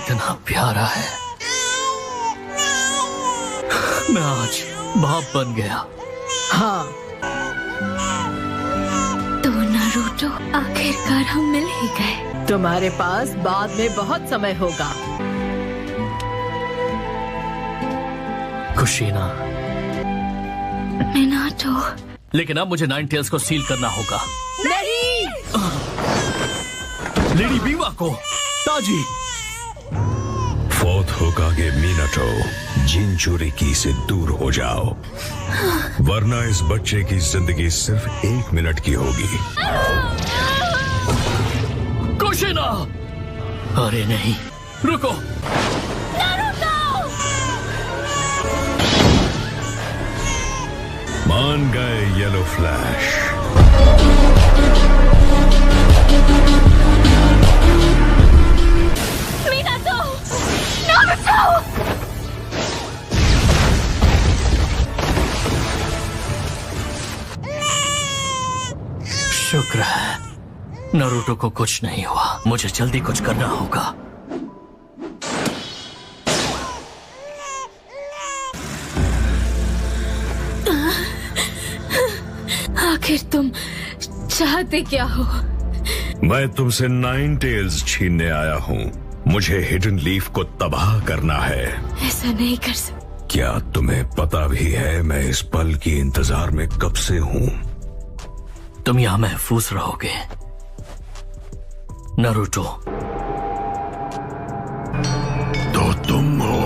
कितना प्यारा है। मैं आज बाप बन गया। हाँ, तो नारुतो आखिरकार हम मिल ही गए। तुम्हारे पास बाद में बहुत समय होगा। कुशीना, मिनाटो। लेकिन अब मुझे नाइन टेल्स को सील करना होगा। नहीं! लेडी बीवा को, ताजी। फोर्थ होकागे मिनाटो, जिनचुरिकी से दूर हो जाओ, वरना इस बच्चे की जिंदगी सिर्फ 1 मिनट की होगी। कुशीना! अरे नहीं, रुको। मान गए येलो फ्लैश। मिनाटो! नारुतो! शुक्र है नारुतो को कुछ नहीं हुआ। मुझे जल्दी कुछ करना होगा। आखिर तुम चाहते क्या हो? मैं तुमसे 9 टेल्स छीनने आया हूँ। मुझे हिडन लीफ को तबाह करना है। ऐसा नहीं कर सकते। क्या तुम्हें पता भी है मैं इस पल की इंतजार में कब से हूँ? तुम यहां महफूज रहोगे नारुतो। तो तुम हो।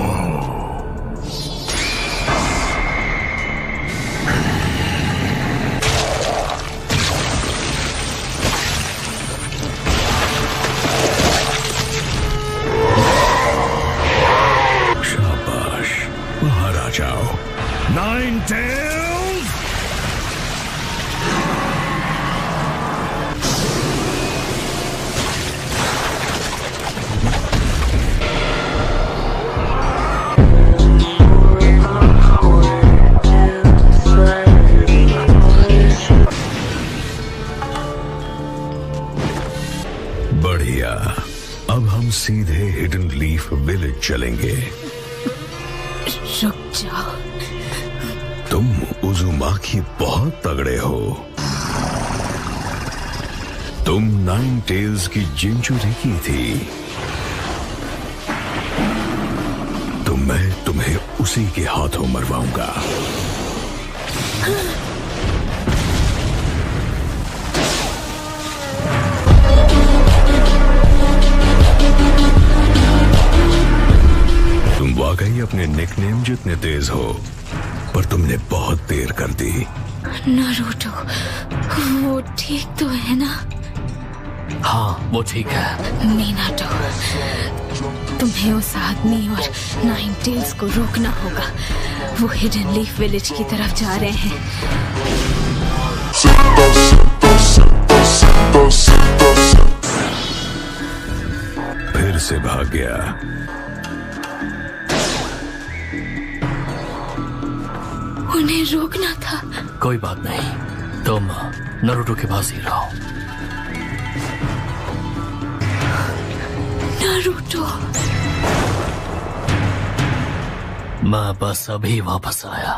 शाबाश, बाहर आ जाओ। 9 टेल्स! बढ़िया, अब हम सीधे हिडन लीफ विलेज चलेंगे। रुक जाओ। तुम उजुमाकी बहुत तगड़े हो। तुम 9 टेल्स की जिनचुरिकी थी, तो मैं तुम्हें उसी के हाथों मरवाऊंगा। तुम वाकई अपने निकनेम जितने तेज हो, पर तुमने बहुत देर कर दी। नारुतो, वो ठीक तो है ना? हाँ, वो ठीक है। मिनाटो, तुम्हें उस आदमी और 9 टेल्स को रोकना होगा। वो हिडन लीफ विलेज की तरफ जा रहे हैं। फिर से भाग गया। उन्हें रोकना था। कोई बात नहीं, तुम नारुतो के पास ही रहो। नारुतो, मैं बस अभी वापस आया।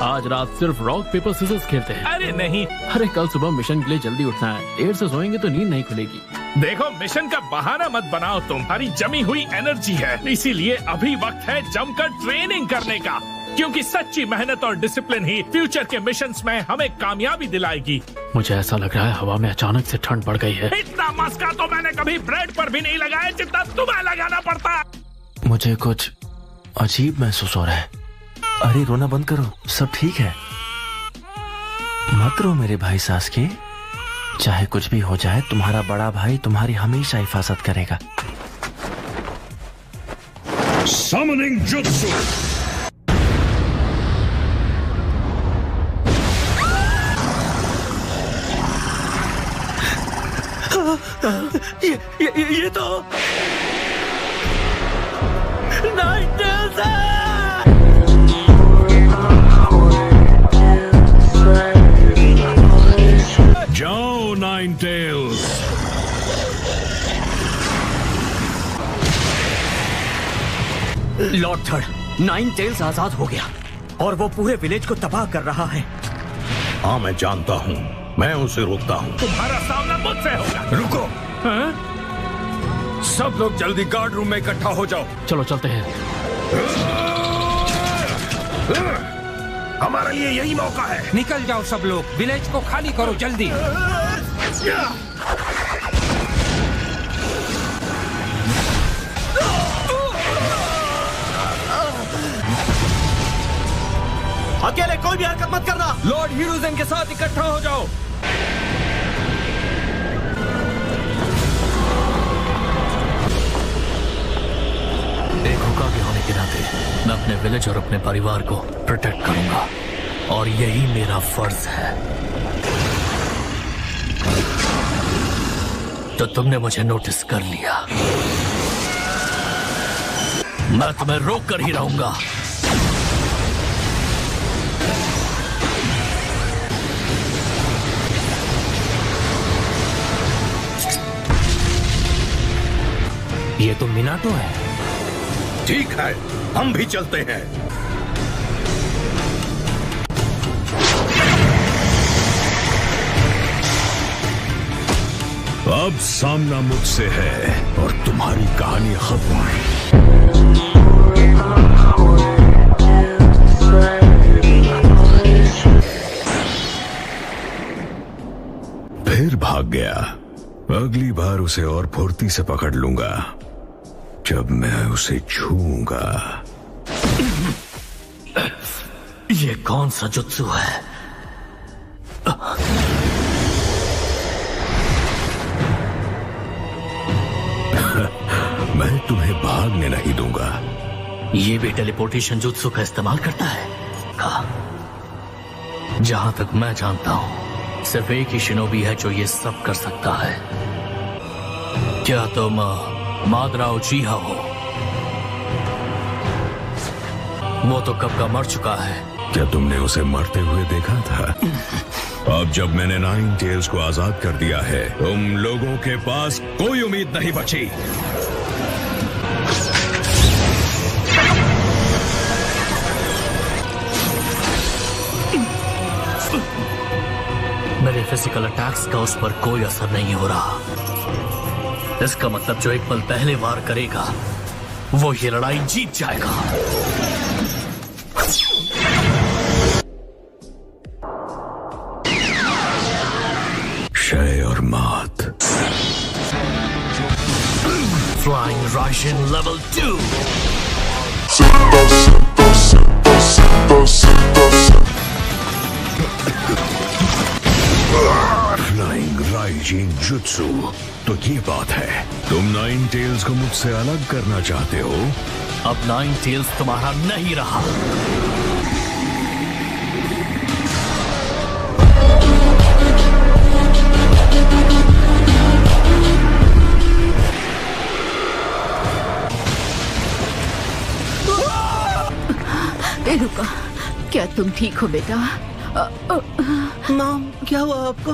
आज रात सिर्फ रॉक पेपर सीजर्स खेलते हैं। अरे नहीं, अरे कल सुबह मिशन के लिए जल्दी उठना है। देर से सोएंगे तो नींद नहीं खुलेगी। देखो, मिशन का बहाना मत बनाओ। तुम्हारी जमी हुई एनर्जी है, इसीलिए अभी वक्त है जमकर ट्रेनिंग करने का, क्योंकि सच्ची मेहनत और डिसिप्लिन ही फ्यूचर के मिशंस में हमें कामयाबी दिलाएगी। मुझे ऐसा लग रहा है हवा में अचानक से ठंड बढ़ गई है। इतना मस्का तो मैंने कभी ब्रेड पर भी नहीं लगाया जितना तुम्हें लगाना पड़ता है। मुझे कुछ अजीब महसूस हो रहा है। अरे रोना बंद करो, सब ठीक है। मत रो मेरे भाई सासके। चाहे कुछ भी हो जाए, तुम्हारा बड़ा भाई तुम्हारी हमेशा हिफाजत करेगा। Summoning Jutsu! ये तो 9 टेल्स है। जाओ 9 tails. Lord third, nine tails आजाद हो गया और वो पूरे विलेज को तबाह कर रहा है। हाँ मैं जानता हूँ, मैं उसे रोकता हूँ। तुम्हारा सामना मुझसे होगा। रुको। सब लोग जल्दी गार्ड रूम में इकट्ठा हो जाओ। चलो चलते हैं। हमारे लिए यही मौका है। निकल जाओ सब लोग, विलेज को खाली करो जल्दी। अकेले कोई भी हरकत मत करना। लॉर्ड हीरोजन के साथ इकट्ठा हो जाओ। एक होकागे होने के नाते मैं अपने विलेज और अपने परिवार को प्रोटेक्ट करूंगा और यही मेरा फर्ज है। तो तुमने मुझे नोटिस कर लिया, मैं तुम्हें रोक कर ही रहूंगा। ये तो मिनाटो है। ठीक है, हम भी चलते हैं। अब सामना मुझसे है और तुम्हारी कहानी खत्म। फिर भाग गया। अगली बार उसे और फुर्ती से पकड़ लूंगा जब मैं उसे छूऊंगा। ये कौन सा जुत्सु है? मैं तुम्हें भागने नहीं दूंगा। ये भी टेलीपोर्टेशन जुत्सु का इस्तेमाल करता है? कहा, जहां तक मैं जानता हूं सिर्फ एक ही शिनोबी है जो ये सब कर सकता है। क्या तुम मादरा उचीहा हो? वो तो कब का मर चुका है। क्या तुमने उसे मरते हुए देखा था? अब जब मैंने नाइन टेल्स को आजाद कर दिया है, तुम लोगों के पास कोई उम्मीद नहीं बची। मेरे फिजिकल अटैक्स का उस पर कोई असर नहीं हो रहा। इसका मतलब जो एक पल पहले वार करेगा वो ये लड़ाई जीत जाएगा। क्षय और मात। Flying Raijin level 2। Flying Raijin jutsu. तो ये बात है, तुम नाइन टेल्स को मुझसे अलग करना चाहते हो? अब नाइन टेल्स तुम्हारा नहीं रहा। रुका, क्या तुम ठीक हो बेटा? मॉम, क्या हुआ आपको?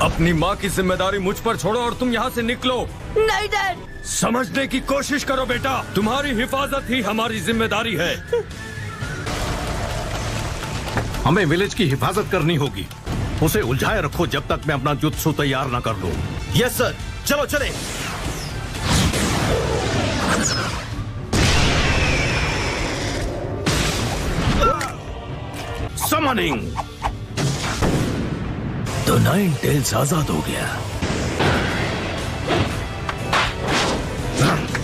अपनी माँ की जिम्मेदारी मुझ पर छोड़ो और तुम यहाँ से निकलो। नहीं डैड। समझने की कोशिश करो बेटा, तुम्हारी हिफाजत ही हमारी जिम्मेदारी है। हमें विलेज की हिफाजत करनी होगी। उसे उलझाए रखो जब तक मैं अपना जुत्सु तैयार न कर लूं। यस सर, चलो चले। समनिंग। तो नाइन टेल्स आजाद हो गया।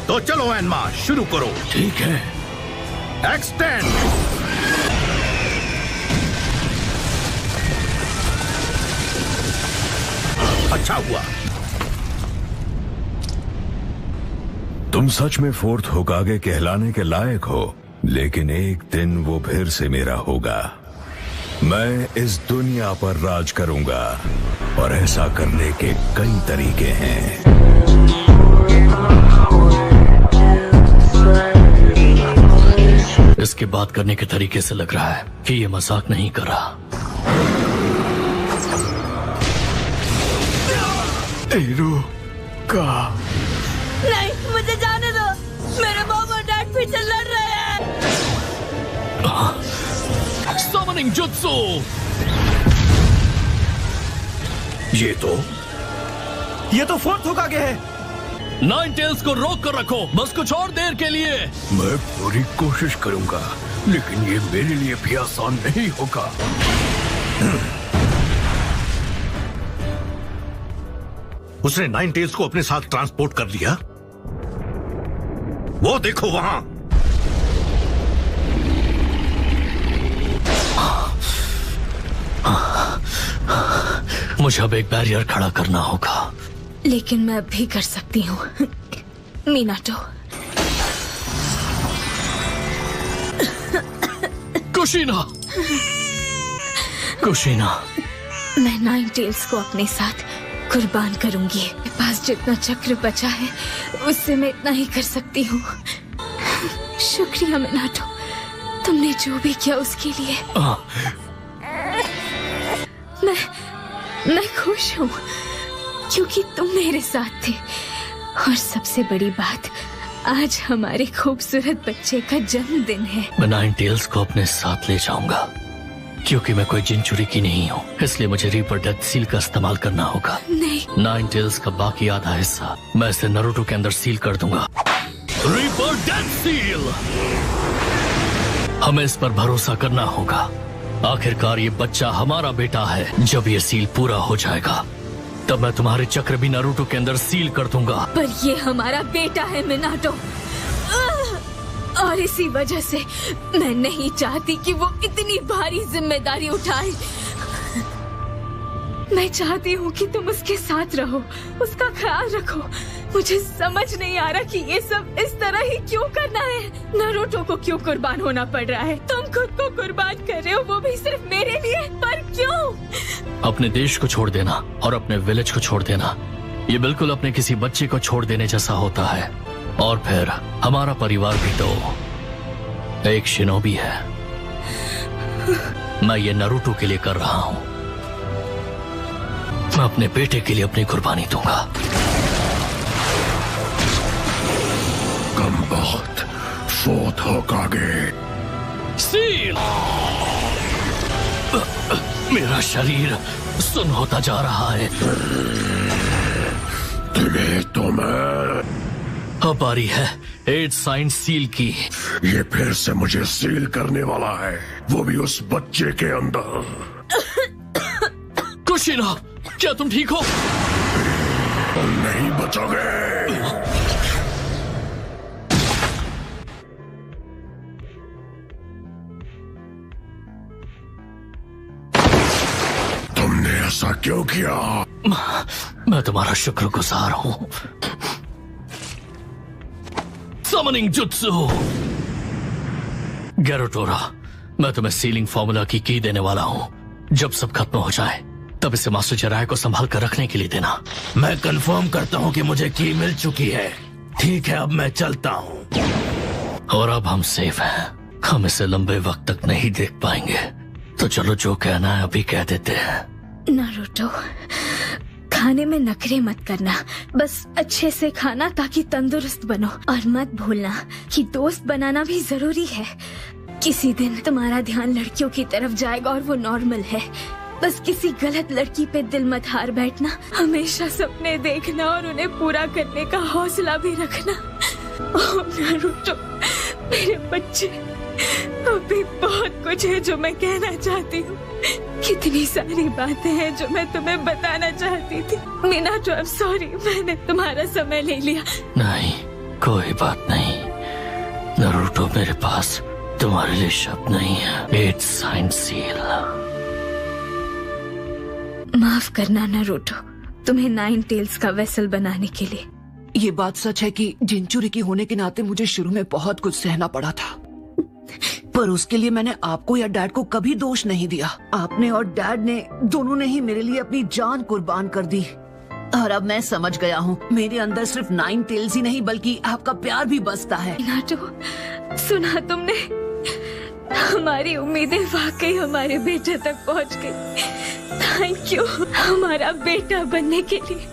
तो चलो एनमा, शुरू करो। ठीक है। एक्सटेंड। अच्छा हुआ। तुम सच में फोर्थ होकागे कहलाने के लायक हो, लेकिन एक दिन वो फिर से मेरा होगा। मैं इस दुनिया पर राज करूंगा और ऐसा करने के कई तरीके हैं। इसके बात करने के तरीके से लग रहा है कि ये मजाक नहीं कर रहा। नहीं, मुझे जाने दो। मेरे मॉम और डैड पीछे लड़ रहे हैं। Summoning jutsu. ये तो फोर्थ होकागे है। नाइन टेल्स को रोक कर रखो, बस कुछ और देर के लिए। मैं पूरी कोशिश करूंगा, लेकिन ये मेरे लिए भी आसान नहीं होगा। उसने नाइन टेल्स को अपने साथ ट्रांसपोर्ट कर लिया। वो देखो वहां। मुझे अब एक बैरियर खड़ा करना होगा। लेकिन मैं अब भी कर सकती हूँ मीनाटो। कुशीना, कुशीना, मैं नाइन टेल्स को अपने साथ कुर्बान करूंगी। मेरे पास जितना चक्र बचा है उससे मैं इतना ही कर सकती हूँ। शुक्रिया मीनाटो, तुमने जो भी किया उसके लिए। मैं खुश हूँ क्योंकि तुम मेरे साथ थे। और सबसे बड़ी बात, आज हमारे खूबसूरत बच्चे का जन्मदिन है। मैं नाइन टेल्स को अपने साथ ले जाऊंगा क्योंकि मैं कोई जिनचुरी की नहीं हूँ, इसलिए मुझे रीपर डेथ सील का इस्तेमाल करना होगा। नहीं, नाइन टेल्स का बाकी आधा हिस्सा मैं इसे नारुतो के अंदर सील कर दूंगा। Reaper death seal. हमें इस पर भरोसा करना होगा। आखिरकार ये बच्चा हमारा बेटा है। जब ये सील पूरा हो जाएगा तब मैं तुम्हारे चक्र भी नारुतो के अंदर सील कर दूंगा। पर ये हमारा बेटा है मीनाटो, और इसी वजह से मैं नहीं चाहती कि वो इतनी भारी जिम्मेदारी उठाए। मैं चाहती हूँ कि तुम उसके साथ रहो, उसका ख्याल रखो। मुझे समझ नहीं आ रहा कि ये सब इस तरह ही क्यों करना है। नारुतो को क्यों कुर्बान होना पड़ रहा है? तुम खुद को कुर्बान कर रहे हो, वो भी सिर्फ मेरे लिए। पर क्यों? अपने देश को छोड़ देना और अपने विलेज को छोड़ देना, ये बिल्कुल अपने किसी बच्चे को छोड़ देने जैसा होता है। और फिर हमारा परिवार भी तो एक शिनोबी है। मैं ये नारुतो के लिए कर रहा हूँ। मैं अपने बेटे के लिए अपनी कुर्बानी दूंगा। कम बहुत फोर्थ होकागे। सील। मेरा शरीर सुन्न होता जा रहा है। तुम्हें तो मैं अब बारी है 8 साइन सील की। ये फिर से मुझे सील करने वाला है, वो भी उस बच्चे के अंदर। कुशीना, क्या तुम ठीक हो? तुम नहीं बचोगे। तुमने ऐसा क्यों किया? मैं तुम्हारा शुक्रगुजार हूँ। Summoning jutsu. गैरोटोरा, मैं तुम्हें सीलिंग फॉर्मूला की की देने वाला हूँ। जब सब खत्म हो जाए तब इसे मास्टर जराय को संभाल कर रखने के लिए देना। मैं कंफर्म करता हूँ कि मुझे की मिल चुकी है। ठीक है, अब मैं चलता हूँ। और अब हम सेफ हैं। हम इसे लंबे वक्त तक नहीं देख पाएंगे, तो चलो जो कहना है अभी कह देते हैं। नारुतो, खाने में नखरे मत करना, बस अच्छे से खाना ताकि तंदुरुस्त बनो। और मत भूलना कि दोस्त बनाना भी जरूरी है। किसी दिन तुम्हारा ध्यान लड़कियों की तरफ जाएगा और वो नॉर्मल है। बस किसी गलत लड़की पे दिल मत हार बैठना। हमेशा सपने देखना और उन्हें पूरा करने का हौसला भी रखना। ओह नारुतो, मेरे बच्चे, अभी बहुत कुछ है जो मैं कहना चाहती हूँ। कितनी सारी बातें हैं जो मैं तुम्हें बताना चाहती थी। मीनाटो, आई एम सॉरी, मैंने तुम्हारा समय ले लिया। नहीं, कोई बात नहीं नारुतो, मेरे पास तुम्हारे लिए शब्द नहीं है। 8 साइन सील। माफ करना नारुतो, तुम्हें 9 टेल्स का वेसल बनाने के लिए। ये बात सच है कि जिनचुरी की होने के नाते मुझे शुरू में बहुत कुछ सहना पड़ा था, पर उसके लिए मैंने आपको या डैड को कभी दोष नहीं दिया। आपने और डैड ने दोनों ने ही मेरे लिए अपनी जान कुर्बान कर दी। और अब मैं समझ गया हूँ, मेरे अंदर सिर्फ 9 टेल्स ही नहीं बल्कि आपका प्यार भी बसता है। नाटो, सुना तुमने? हमारी उम्मीदें वाकई हमारे बेटे तक पहुँच गई। थैंक यू हमारा बेटा बनने के लिए।